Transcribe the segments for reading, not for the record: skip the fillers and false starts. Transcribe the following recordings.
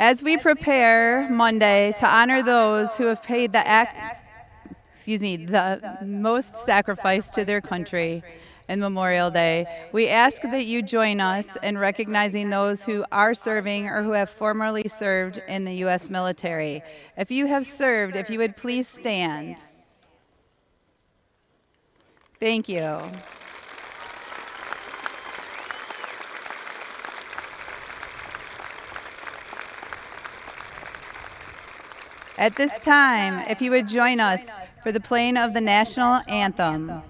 As we prepare Monday to honor those who have paid the most sacrifice to their country in Memorial Day, we ask that you join us in recognizing those who are serving or who have formerly served in the U.S. military. If you have served, if you would please stand. Thank you. At this time, if you would join us for the playing of the national anthem.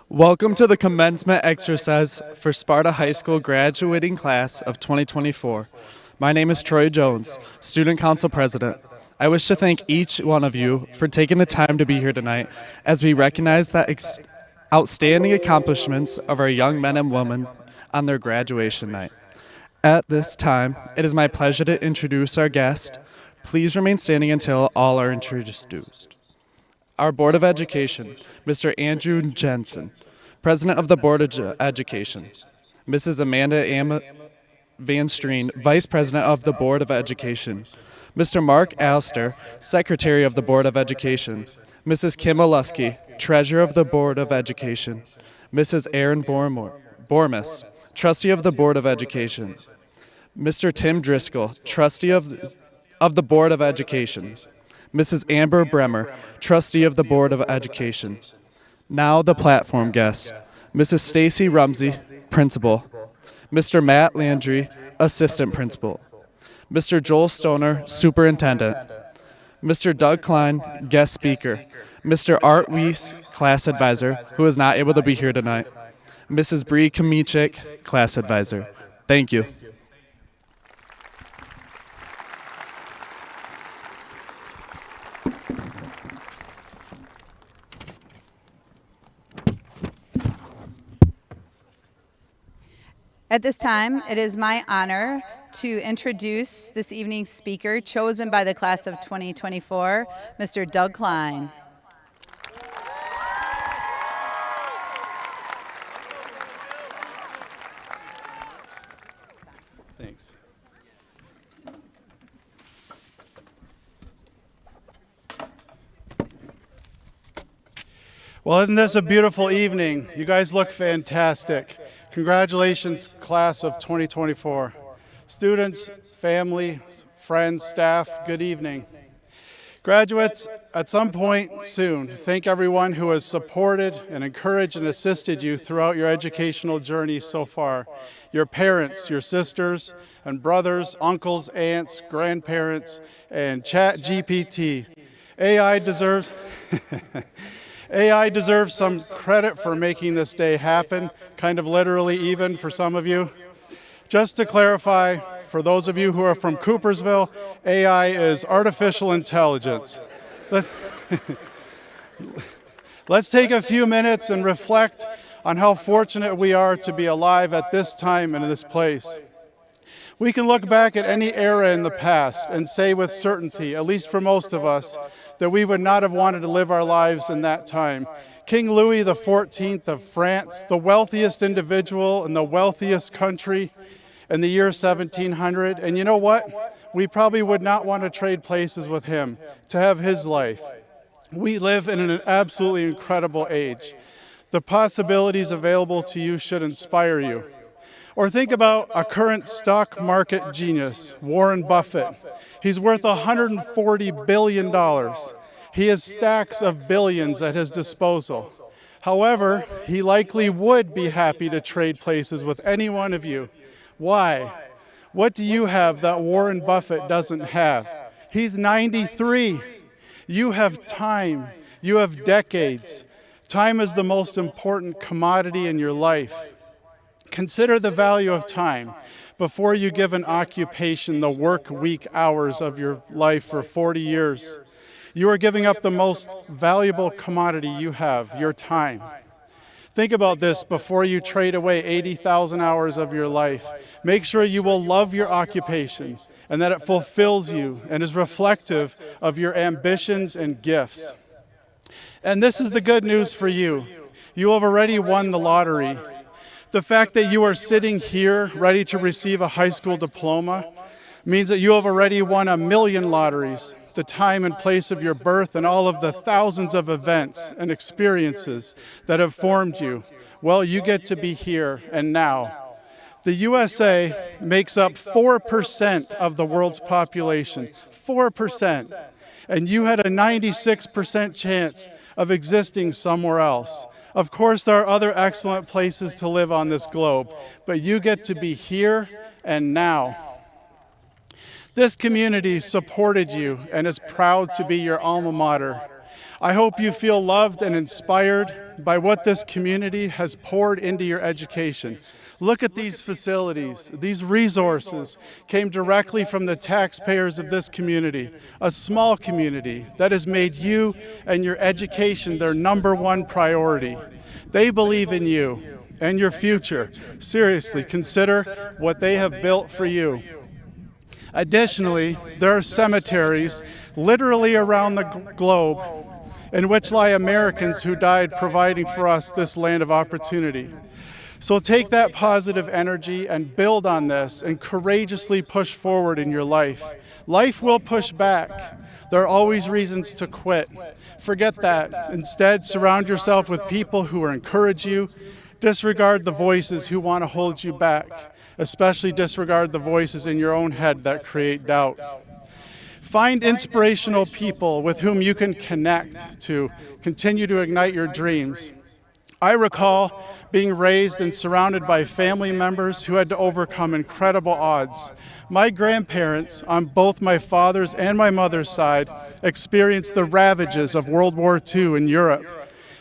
Welcome to the commencement exercise for Sparta High School graduating class of 2024. My name is Troy Jones, Student Council President. I wish to thank each one of you for taking the time to be here tonight as we recognize the outstanding accomplishments of our young men and women on their graduation night. At this time, it is my pleasure to introduce our guest. Please remain standing until all are introduced. Our Board of Education, Mr. Andrew Jensen, President of the Board of Education, Mrs. Amanda Van Streen, Vice President of the Board of Education, Mr. Mark Alster, Secretary of the Board of Education, Mrs. Kim Olusky, Treasurer of the Board of Education, Mrs. Erin Bormas, Trustee of the Board of Education, Mr. Tim Driscoll, Trustee of the Board of Education, Mrs. Amber Bremer, Trustee of the Board of Education. Now the platform guests, Mrs. Stacy Rumsey, Principal, Mr. Matt Landry, Assistant Principal, Mr. Joel Stoner, Superintendent, Mr. Doug Klein, Guest Speaker, Mr. Art Weiss, Class Advisor, who is not able to be here tonight, Mrs. Bree Kamichik, Class Advisor. Thank you. At this time, it is my honor to introduce this evening's speaker, chosen by the class of 2024, Mr. Doug Klein. Thanks. Well, isn't this a beautiful evening? You guys look fantastic. Congratulations, class of 2024. Students, family, friends, staff, good evening. Graduates, at some point soon, thank everyone who has supported and encouraged and assisted you throughout your educational journey so far. Your parents, your sisters and brothers, uncles, aunts, grandparents, and ChatGPT. AI deserves some credit for making this day happen, kind of literally even for some of you. Just to clarify, For those of you who are from Coopersville, AI is artificial intelligence. Let's take a few minutes and reflect on how fortunate we are to be alive at this time and in this place. We can look back at any era in the past and say with certainty, at least for most of us, that we would not have wanted to live our lives in that time. King Louis XIV of France, the wealthiest individual in the wealthiest country in the year 1700, and you know what? We probably would not want to trade places with him to have his life. We live in an absolutely incredible age. The possibilities available to you should inspire you. Or think about a current stock market genius, Warren Buffett. He's worth $140 billion. He has stacks of billions at his disposal. However, he likely would be happy to trade places with any one of you. Why? What do you have that Warren Buffett doesn't have? He's 93. You have time. You have decades. Time is the most important commodity in your life. Consider the value of time before you give an occupation the work week hours of your life for 40 years. You are giving up the most valuable commodity you have, your time. Think about this before you trade away 80,000 hours of your life. Make sure you will love your occupation and that it fulfills you and is reflective of your ambitions and gifts. And this is the good news for you. You have already won the lottery. The fact that you are sitting here ready to receive a high school diploma means that you have already won 1 million lotteries, the time and place of your birth and all of the thousands of events and experiences that have formed you. Well, you get to be here and now. The USA makes up 4% of the world's population, 4%. And you had a 96% chance of existing somewhere else. Of course, there are other excellent places to live on this globe, but you get to be here and now. This community supported you and is proud to be your alma mater. I hope you feel loved and inspired by what this community has poured into your education. Look at these facilities. These resources came directly from the taxpayers of this community, a small community that has made you and your education their #1 priority. They believe in you and your future. Seriously, consider what they have built for you. Additionally, there are cemeteries literally around the globe in which lie Americans who died providing for us this land of opportunity. So take that positive energy and build on this and courageously push forward in your life. Life will push back. There are always reasons to quit. Forget that. Instead, surround yourself with people who will encourage you. Disregard the voices who want to hold you back. Especially disregard the voices in your own head that create doubt. Find inspirational people with whom you can connect to continue to ignite your dreams. I recall being raised and surrounded by family members who had to overcome incredible odds. My grandparents, on both my father's and my mother's side, experienced the ravages of World War II in Europe.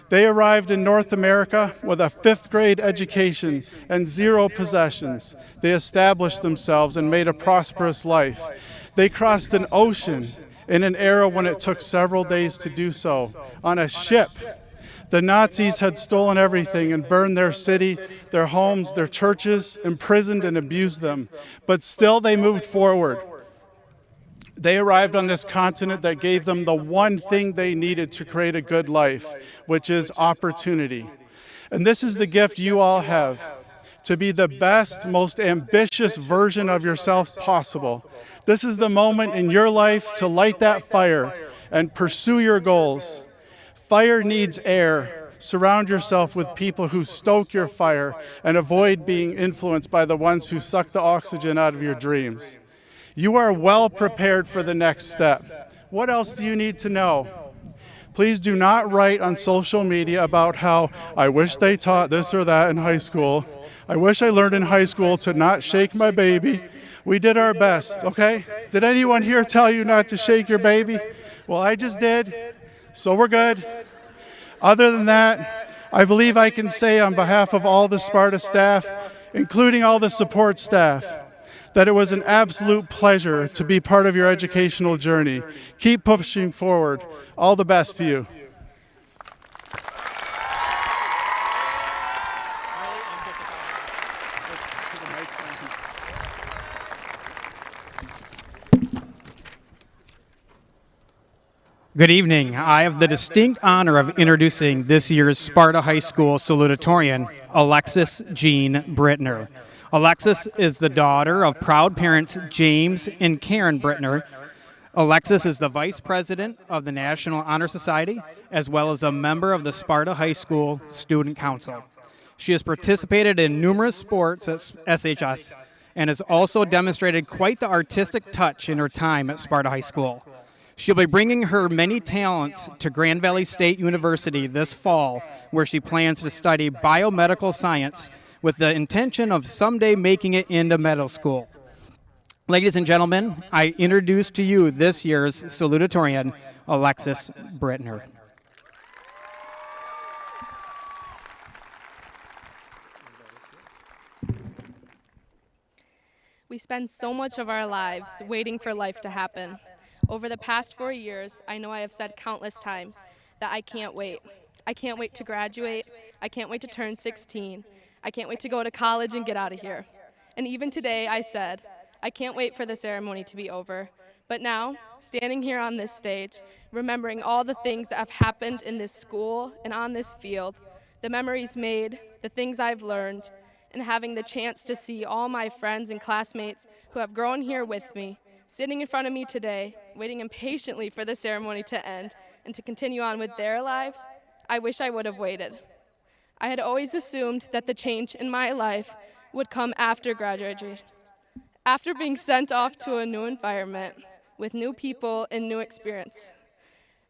They arrived in North America with a 5th grade education and 0 possessions. They established themselves and made a prosperous life. They crossed an ocean in an era when it took several days to do so, on a ship. The Nazis had stolen everything and burned their city, their homes, their churches, imprisoned and abused them. But still they moved forward. They arrived on this continent that gave them the one thing they needed to create a good life, which is opportunity. And this is the gift you all have, to be the best, most ambitious version of yourself possible. This is the moment in your life to light that fire and pursue your goals. Fire needs air. Surround yourself with people who stoke your fire and avoid being influenced by the ones who suck the oxygen out of your dreams. You are well prepared for the next step. What else do you need to know? Please do not write on social media about how I wish they taught this or that in high school. I wish I learned in high school to not shake my baby. We did our best, okay? Did anyone here tell you not to shake your baby? Well, I just did, so we're good. Other than that, I believe I can say on behalf of all the Sparta staff, including all the support staff, that it was an absolute pleasure to be part of your educational journey. Keep pushing forward. All the best to you. Good evening. I have the distinct honor of introducing this year's Sparta High School Salutatorian, Alexis Jean Brittner. Alexis is the daughter of proud parents James and Karen Brittner. Alexis is the Vice President of the National Honor Society, as well as a member of the Sparta High School Student Council. She has participated in numerous sports at SHS and has also demonstrated quite the artistic touch in her time at Sparta High School. She'll be bringing her many talents to Grand Valley State University this fall, where she plans to study biomedical science with the intention of someday making it into medical school. Ladies and gentlemen, I introduce to you this year's salutatorian, Alexis Brittner. We spend so much of our lives waiting for life to happen. Over the past 4 years, I know I have said countless times that I can't wait. I can't wait to graduate. I can't wait to turn 16. I can't wait to go to college and get out of here. And even today, I said, I can't wait for the ceremony to be over. But now, standing here on this stage, remembering all the things that have happened in this school and on this field, the memories made, the things I've learned, and having the chance to see all my friends and classmates who have grown here with me, sitting in front of me today, waiting impatiently for the ceremony to end and to continue on with their lives, I wish I would have waited. I had always assumed that the change in my life would come after graduation, after being sent off to a new environment with new people and new experience.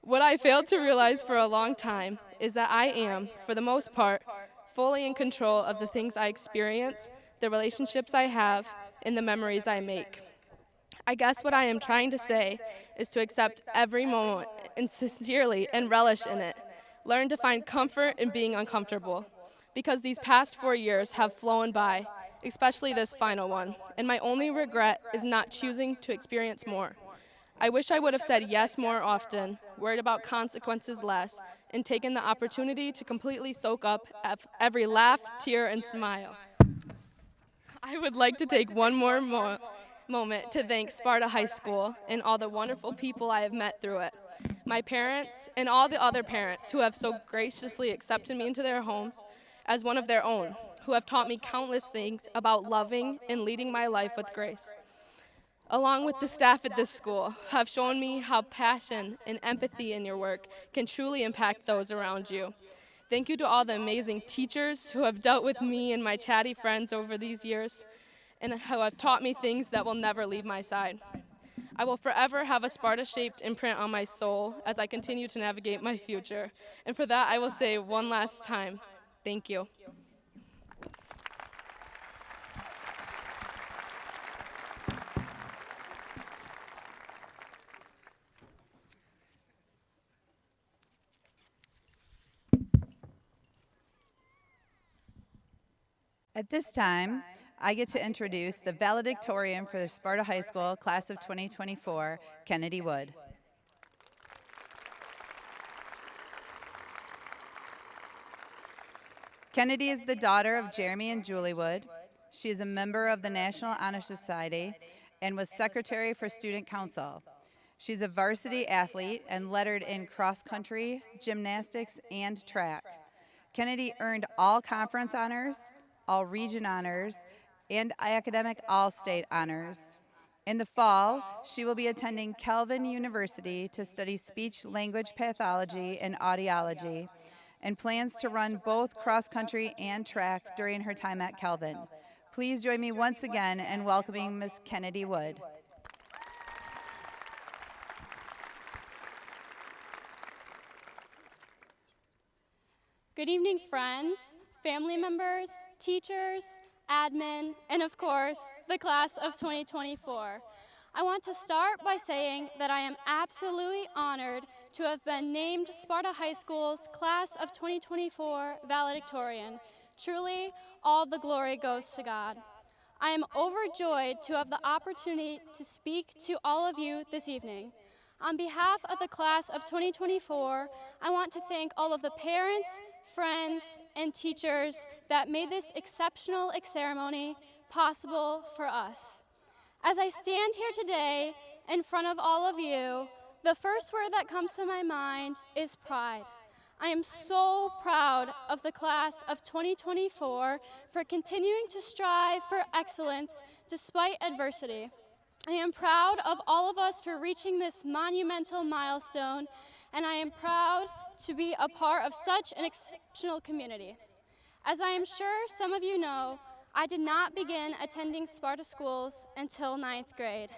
What I failed to realize for a long time is that I am, for the most part, fully in control of the things I experience, the relationships I have, and the memories I make. I guess what I am trying to say is to accept every moment and sincerely and relish in it. Learn to find comfort in being uncomfortable, because these past 4 years have flown by, especially this final one, and my only regret is not choosing to experience more. I wish I would have said yes more often, worried about consequences less, and taken the opportunity to completely soak up every laugh, tear, and smile. I would like to take one more moment to thank Sparta High School and all the wonderful people I have met through it. My parents and all the other parents who have so graciously accepted me into their homes as one of their own, who have taught me countless things about loving and leading my life with grace. Along with the staff at this school, have shown me how passion and empathy in your work can truly impact those around you. Thank you to all the amazing teachers who have dealt with me and my chatty friends over these years, and who have taught me things that will never leave my side. I will forever have a Sparta-shaped imprint on my soul as I continue to navigate my future. And for that, I will say one last time, thank you. At this time, I get to introduce the valedictorian for the Sparta High School class of 2024, Kennedy Wood. Kennedy is the daughter of Jeremy and Julie Wood. She is a member of the National Honor Society and was secretary for Student Council. She's a varsity athlete and lettered in cross country, gymnastics, and track. Kennedy earned all conference honors, all region honors, and academic all-state honors. In the fall, she will be attending Calvin University to study speech-language pathology and audiology, and plans to run both cross-country and track during her time at Calvin. Please join me once again in welcoming Ms. Kennedy Wood. Good evening, friends, family members, teachers, admin, and of course, the class of 2024. I want to start by saying that I am absolutely honored to have been named Sparta High School's class of 2024 valedictorian. Truly, all the glory goes to God. I am overjoyed to have the opportunity to speak to all of you this evening. On behalf of the class of 2024, I want to thank all of the parents, friends, and teachers that made this exceptional ceremony possible for us. As I stand here today in front of all of you, the first word that comes to my mind is pride. I am so proud of the class of 2024 for continuing to strive for excellence despite adversity. I am proud of all of us for reaching this monumental milestone, and I am proud to be a part of such an exceptional community. As I am sure some of you know, I did not begin attending Sparta schools until 9th grade.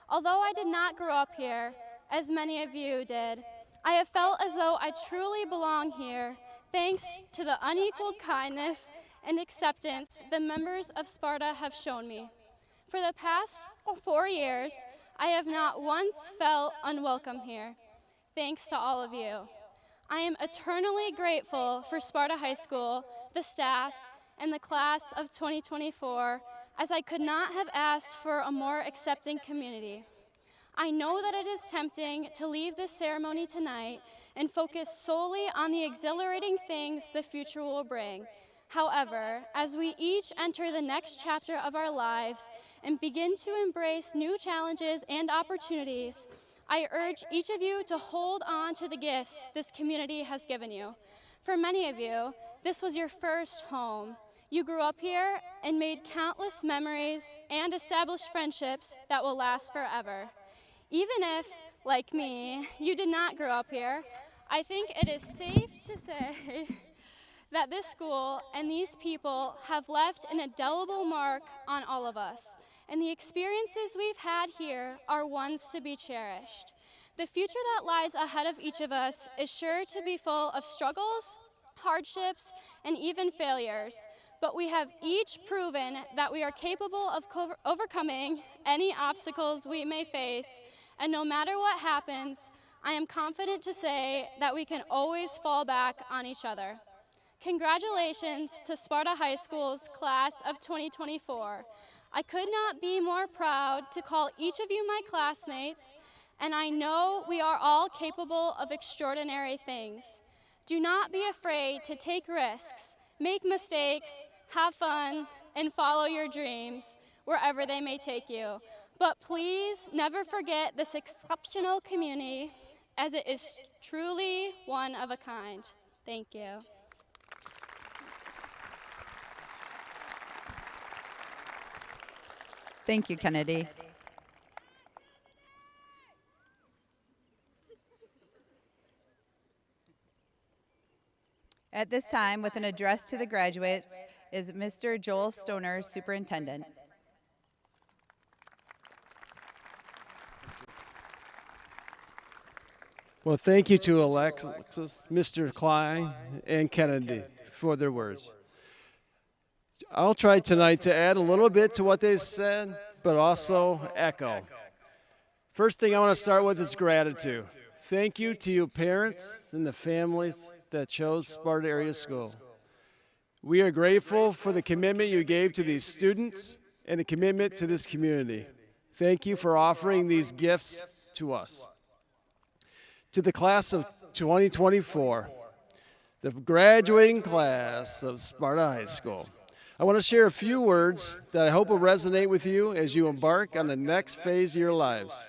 Although I did not grow up here, as many of you did, I have felt as though I truly belong here, thanks to the unequaled kindness and acceptance the members of Sparta have shown me. For the past 4 years, I have not once felt unwelcome here, thanks to all of you. I am eternally grateful for Sparta High School, the staff, and the class of 2024, as I could not have asked for a more accepting community. I know that it is tempting to leave this ceremony tonight and focus solely on the exhilarating things the future will bring. However, as we each enter the next chapter of our lives and begin to embrace new challenges and opportunities, I urge each of you to hold on to the gifts this community has given you. For many of you, this was your first home. You grew up here and made countless memories and established friendships that will last forever. Even if, like me, you did not grow up here, I think it is safe to say that this school and these people have left an indelible mark on all of us, and the experiences we've had here are ones to be cherished. The future that lies ahead of each of us is sure to be full of struggles, hardships, and even failures, but we have each proven that we are capable of overcoming any obstacles we may face, and no matter what happens, I am confident to say that we can always fall back on each other. Congratulations to Sparta High School's class of 2024. I could not be more proud to call each of you my classmates, and I know we are all capable of extraordinary things. Do not be afraid to take risks, make mistakes, have fun, and follow your dreams wherever they may take you. But please never forget this exceptional community, as it is truly one of a kind. Thank you. Thank you, Kennedy. At this time, with an address to the graduates, is Mr. Joel Stoner, Superintendent. Well, thank you to Alexis, Mr. Klein, and Kennedy for their words. I'll try tonight to add a little bit to what they said, but also echo. First thing I want to start with is gratitude. Thank you to you parents and the families that chose Sparta Area School. We are grateful for the commitment you gave to these students and the commitment to this community. Thank you for offering these gifts to us. To the class of 2024, the graduating class of Sparta High School, I want to share a few words that I hope will resonate with you as you embark on the next phase of your lives.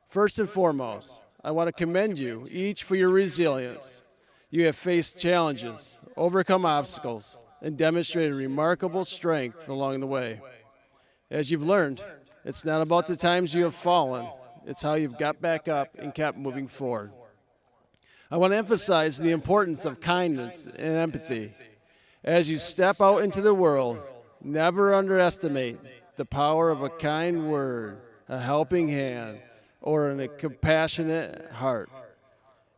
First and foremost, I want to commend you each for your resilience. You have faced challenges, overcome obstacles, and demonstrated remarkable strength along the way. As you've learned, it's not about the times you have fallen, it's how you've got back up and kept moving forward. I want to emphasize the importance of kindness and empathy. As you step out into the world, never underestimate the power of a kind word, a helping hand, or a compassionate heart.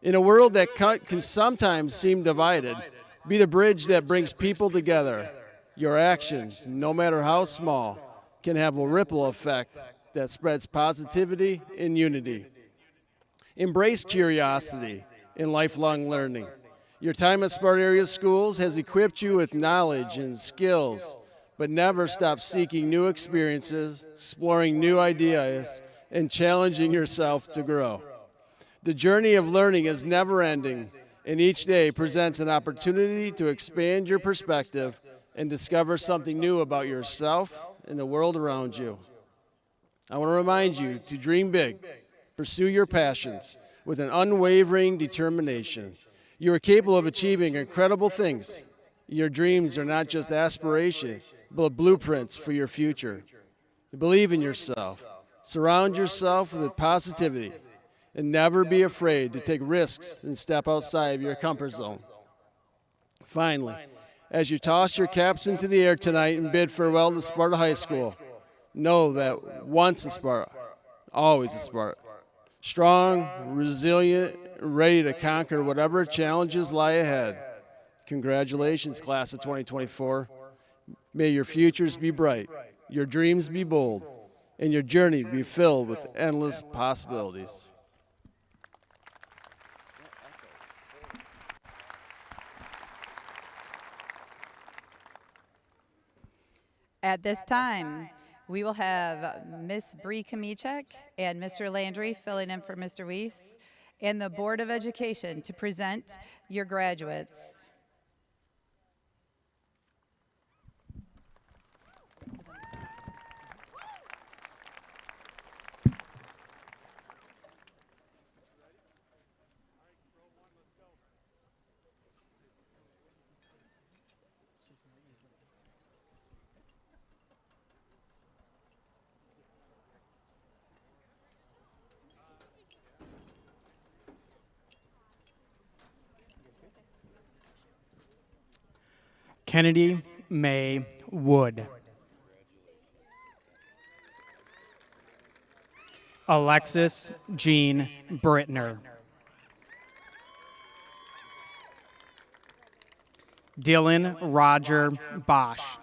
In a world that can sometimes seem divided, be the bridge that brings people together. Your actions, no matter how small, can have a ripple effect that spreads positivity and unity. Embrace curiosity and lifelong learning. Your time at Sparta Area Schools has equipped you with knowledge and skills, but never stop seeking new experiences, exploring new ideas, and challenging yourself to grow. The journey of learning is never ending, and each day presents an opportunity to expand your perspective and discover something new about yourself and the world around you. I want to remind you to dream big, pursue your passions with an unwavering determination. You are capable of achieving incredible things. Your dreams are not just aspirations, but blueprints for your future. Believe in yourself. Surround yourself with positivity, and never be afraid to take risks and step outside of your comfort zone. Finally, as you toss your caps into the air tonight and bid farewell to Sparta High School, know that once a Sparta, always a Sparta. Strong, resilient, ready to conquer whatever challenges lie ahead. Congratulations, class of 2024. May your futures be bright, your dreams be bold, and your journey be filled with endless possibilities. At this time, we will have Miss Bree Kamichek and Mr. Landry filling in for Mr. Weiss and the Board of Education to present your graduates. Kennedy May Wood. Alexis Jean Brittner. Dylan Roger Bosch.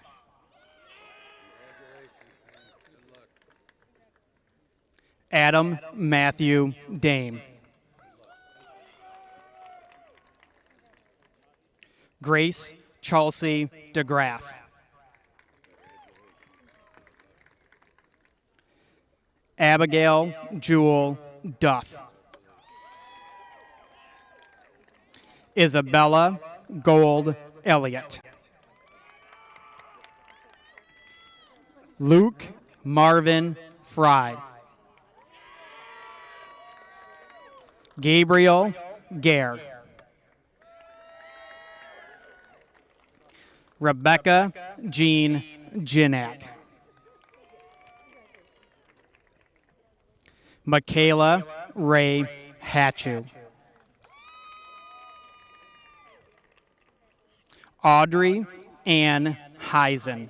Adam Matthew Dame. Grace Chelsea DeGraff. Abigail Jewel Duff. Isabella Gold Elliott. Luke Marvin Fry. Gabriel Gare. Rebecca Jean Ginak. Michaela Ray Hatchu. Audrey Ann Heisen.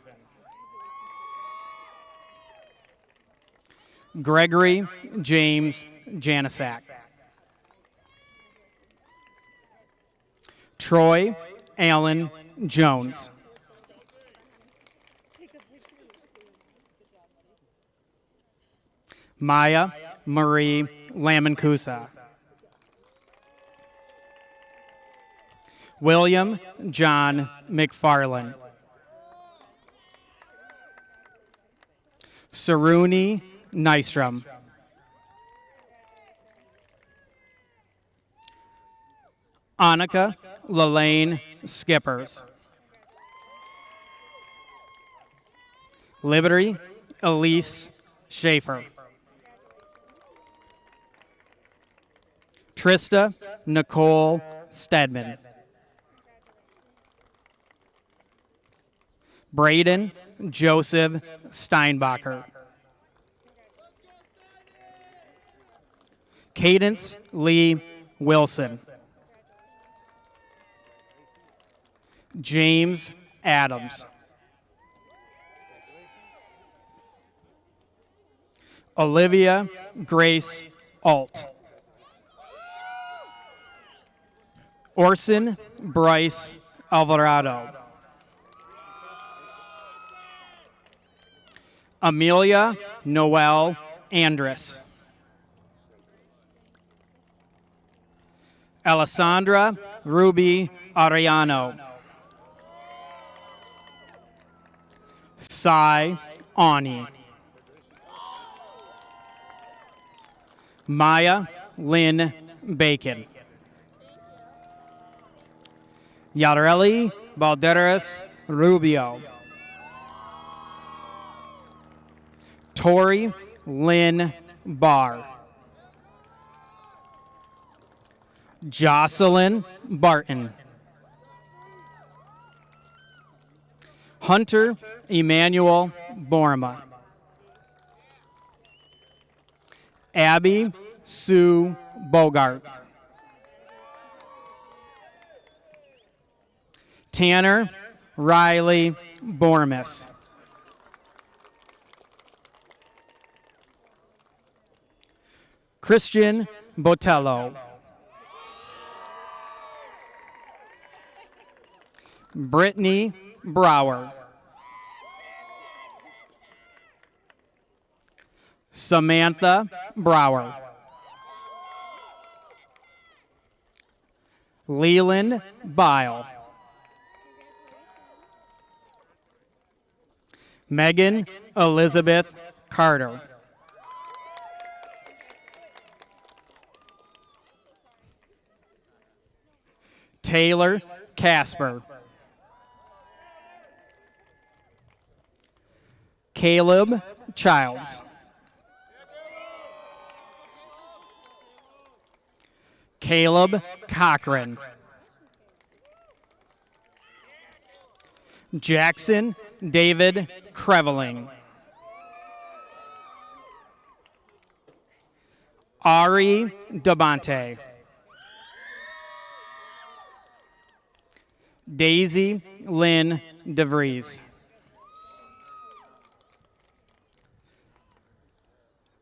Gregory James Janisak. Troy Allen Jones. Maya Marie Lamancusa. William John McFarland. Saruni Nystrom. Annika Lelaine Skippers. Liberty Elise Schaefer. Trista Nicole Stedman. Braden Joseph Steinbacher. Cadence Lee Wilson. James Adams. Olivia Grace Alt. Orson Bryce Alvarado. Amelia Noel Andrus. Alessandra Ruby Ariano. Sai Ani. Maya Lynn Bacon. Yareli Balderas Rubio. Tori Lynn Barr. Jocelyn Barton. Hunter Emmanuel Borma. Abby Sue Bogart. Tanner Riley Bormis. Christian Botello. Brittany Brower. Samantha Brower. Leland Bile. Megan Elizabeth Carter. Taylor Casper. Caleb Childs. Caleb Cochran. Jackson David Creveling. Ari Dabante. Daisy Lynn DeVries.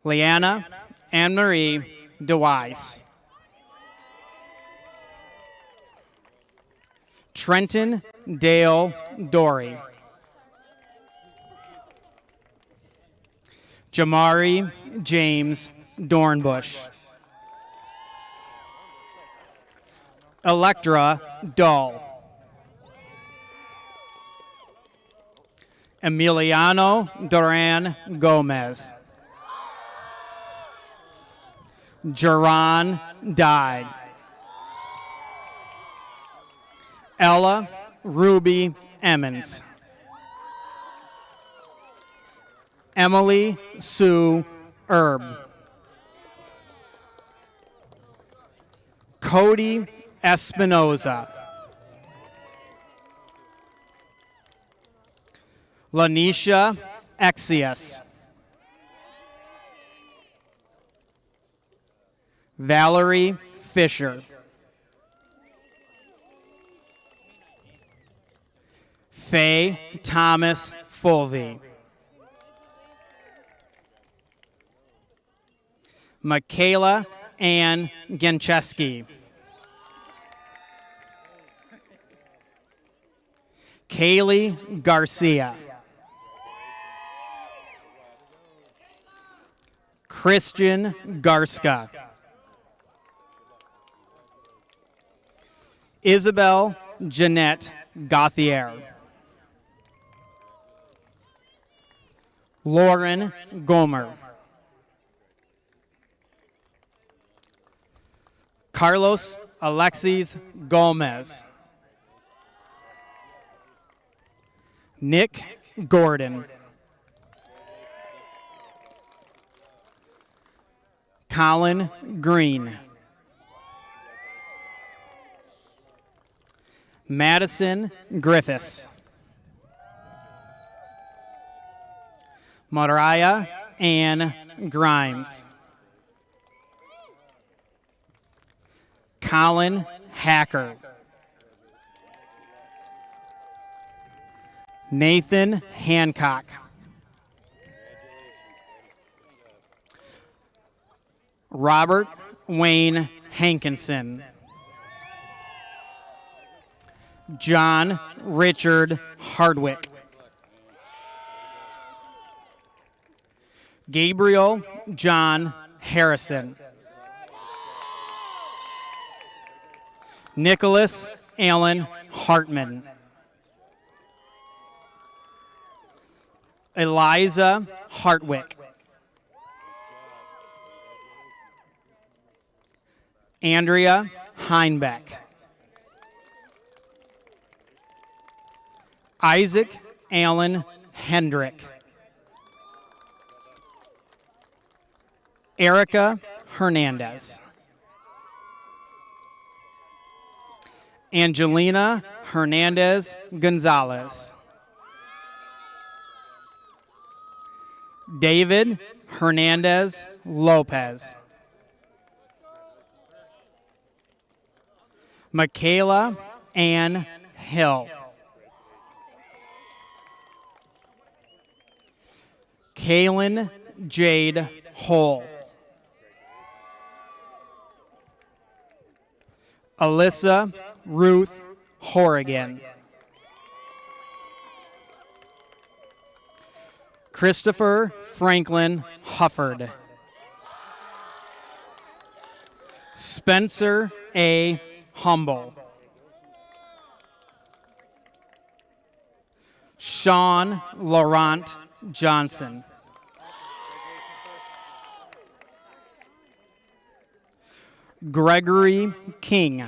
Leanna Anne-Marie DeWise. Trenton Dale Dory. Jamari James Dornbush. Electra Dahl. Emiliano Duran Gomez. Jaron died. Ella Ruby Emmons. Emily Sue Erb. Cody Espinoza. Lanisha Exius. Valerie Fisher. Faye Thomas Fulvey. Michaela Ann Gencheski. Kaylee Garcia. Christian Garska. Isabel Jeanette Gauthier. Lauren Gomer. Carlos Alexis Gomez. Nick Gordon. Colin Green. Madison Griffiths. Mariah Ann Grimes. Colin Hacker. Nathan Hancock. Robert Wayne Hankinson. John Richard Hardwick. Gabriel John Harrison. Nicholas Allen Hartman. Eliza Hartwick. Andrea Heinbeck. Isaac Allen Hendrick. Erica Hernandez. Angelina Hernandez Gonzalez. David Hernandez Lopez. Michaela Ann Hill. Kaylin Jade Hull. Alyssa Ruth Horrigan. Christopher Franklin Hufford. Spencer A. Humble. Sean Laurent Johnson. Gregory King.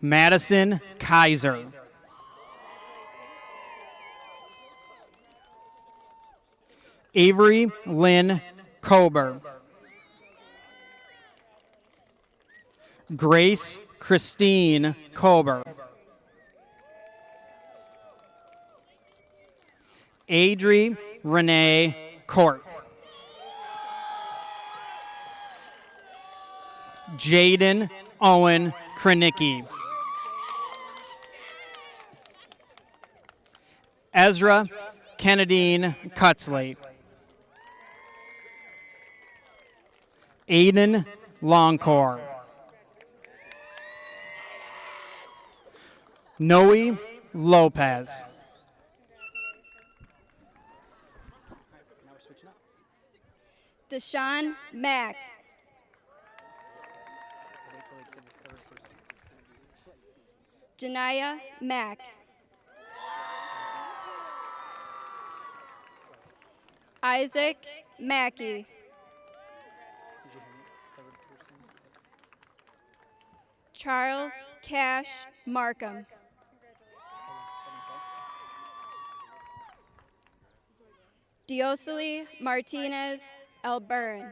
Madison Kaiser. Avery Lynn Kober. Grace Christine Kober. Adri Renee Court. Jaden Owen Krenicki. Ezra Kennedine Cutsley. Aiden Longcore. Noe Lopez. Deshaun Mack. Janaya Mack. Isaac Mackey. Charles Cash Markham. Diosely Martinez Elburn.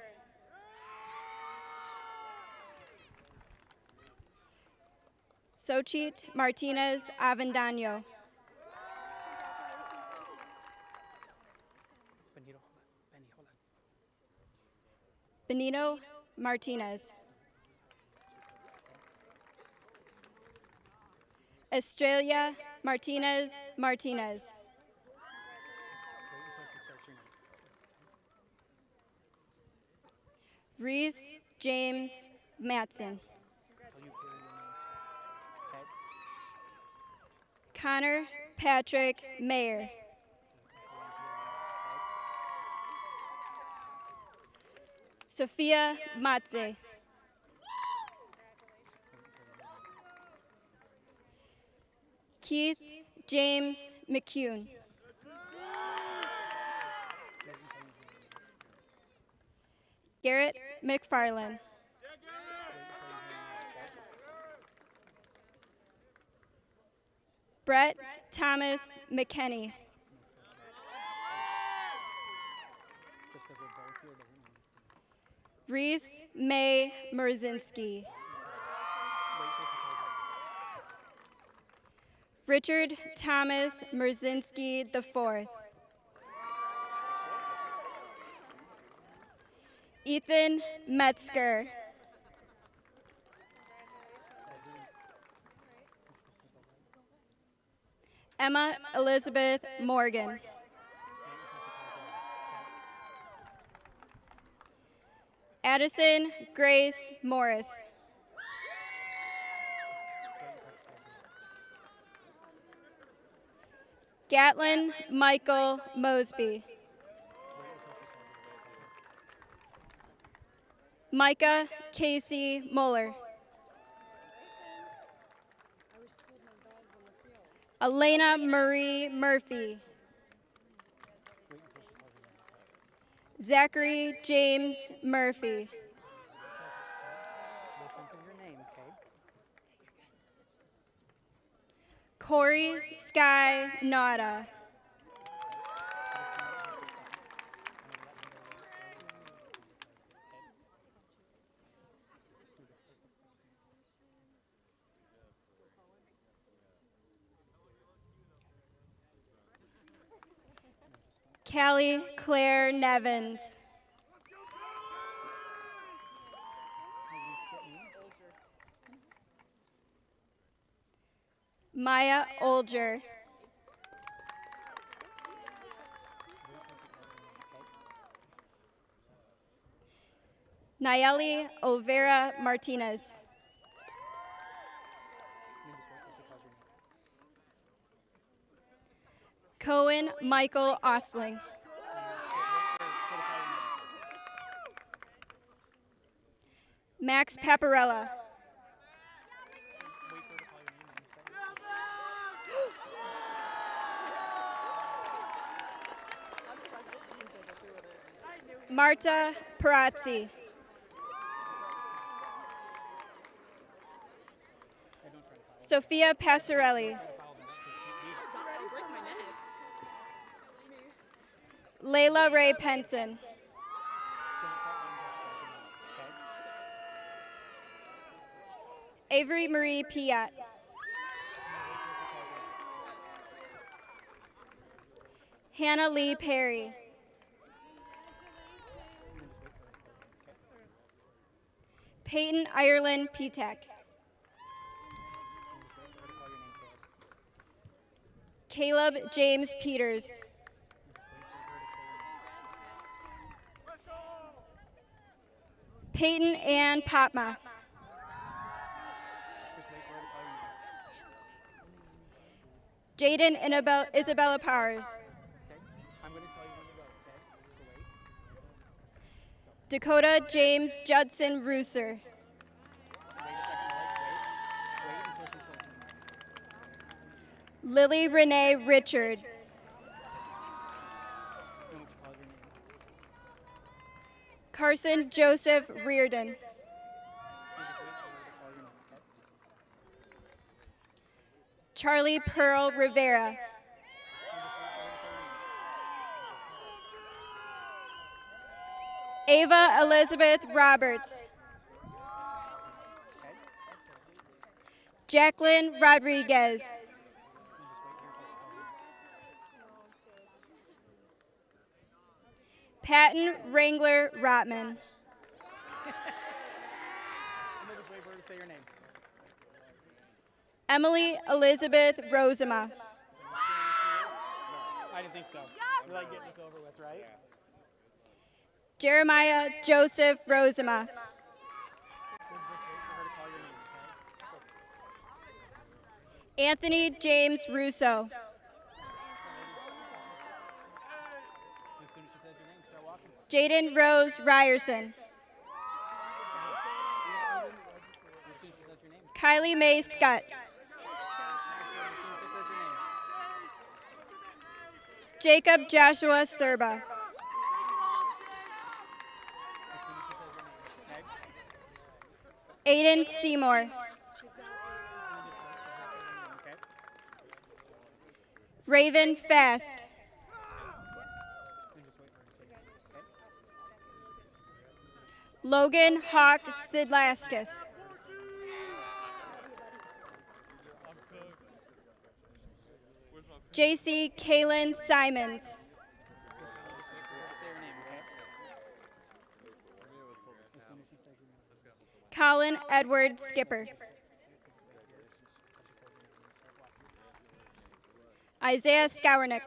Xochitl Martinez Avendano. Benito Martinez. Estrella Martinez Martinez. Reese James Matson. Connor Patrick Mayer. Sophia Matze. Keith James McCune. Garrett McFarland. Brett Thomas McKenney. Reese May Merzinski. Richard Thomas Merzinski IV. Ethan Metzger. Emma Elizabeth Morgan. Addison Grace Morris. Gatlin Michael Mosby. Micah Casey Muller. Elena Marie Murphy. Zachary James Murphy. Corey Sky Nada. Callie Claire Nevins. Maya Olger. Nayeli Olvera Martinez. Cohen Michael Osling. Max Paparella. Marta Perazzi. Sophia Passarelli. Layla Ray Penson. Avery Marie Piat. Hannah Lee Perry. Peyton Ireland Pitek. Caleb James Peters. Peyton Ann Potma. Jaden Isabella Powers. Dakota James Judson Rooser. Lily Renee Richard. Carson Joseph Reardon. Charlie Pearl Rivera. Ava Elizabeth Roberts. Jacqueline Rodriguez. Patton Wrangler Rotman. Emily Elizabeth Rosema. I didn't think so. We like getting this over with, right? Jeremiah Joseph Rosema. Anthony James Russo. Jaden Rose Ryerson. Kylie Mae Scott. Jacob Joshua Serba. Aiden Seymour. Raven Fast. Logan Hawk Sidlaskis. JC Kaylin Simons. Colin Edward Skipper. Isaiah Skowernick.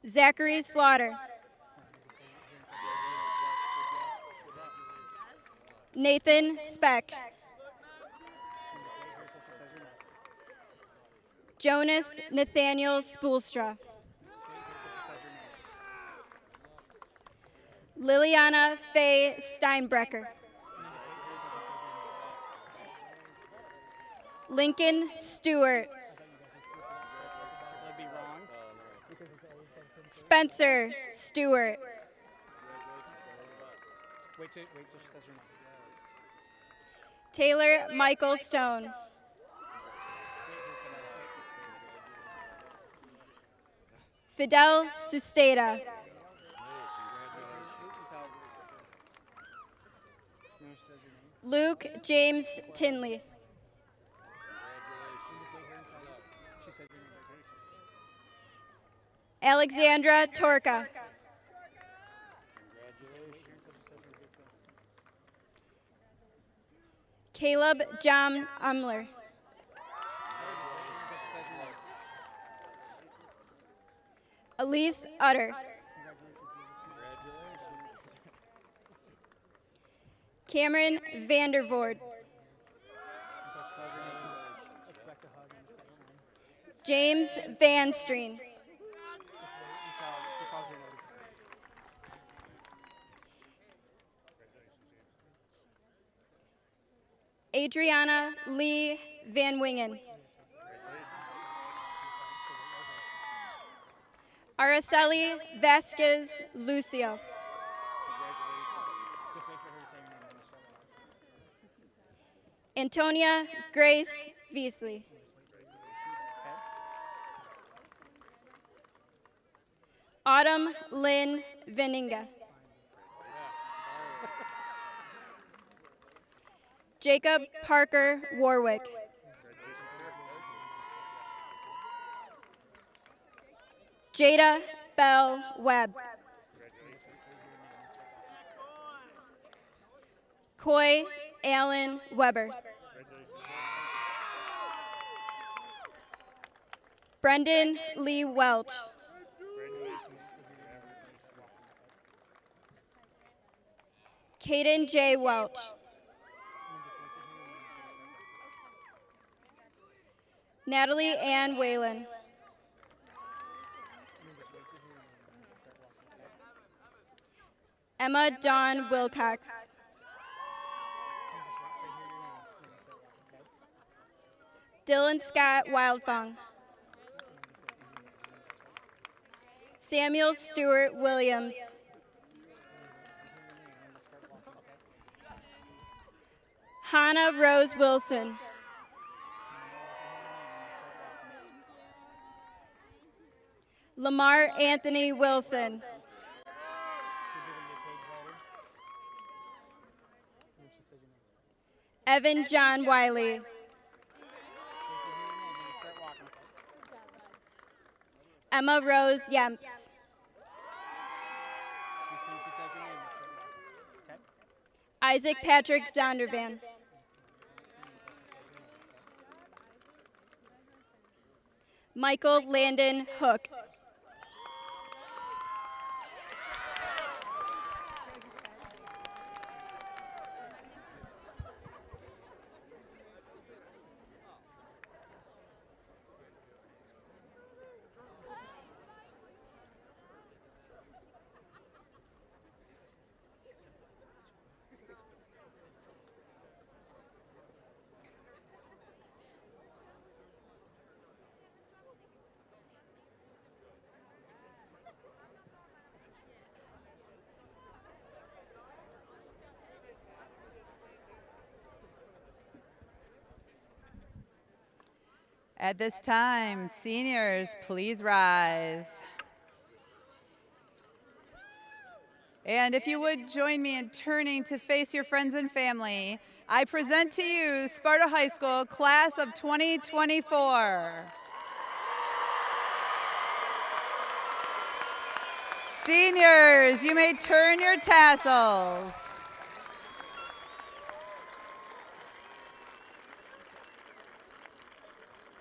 Zachary Slaughter. Nathan Speck. Jonas Nathaniel Spoolstra. Liliana Faye Steinbrecker. Lincoln Stewart. Spencer Stewart. Taylor Michael Stone. Fidel Susteda. Luke James Tinley. Alexandra Torka. Caleb John Umler. Elise Utter. Cameron Vandervoort. James Van Streen. Adriana Lee Van Wingen. Araceli Vasquez Lucio. Antonia Grace Veasley. Autumn Lynn Veninga. Jacob Parker Warwick. Jada Bell Webb. Coy Allen Weber. Brendan Lee Welch. Caden J. Welch. Natalie Ann Whalen. Emma Dawn Wilcox. Dylan Scott Wildfong. Samuel Stewart Williams. Hannah Rose Wilson. Lamar Anthony Wilson. Evan John Wiley. Emma Rose Yemps. Isaac Patrick Zondervan. Michael Landon Hook. At this time, seniors, please rise. And if you would join me in turning to face your friends and family, I present to you Sparta High School Class of 2024. Seniors, you may turn your tassels.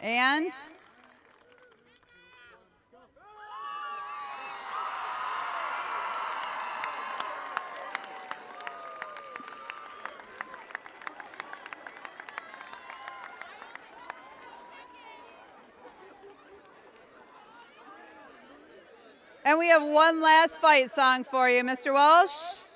And we have one last fight song for you, Mr. Walsh.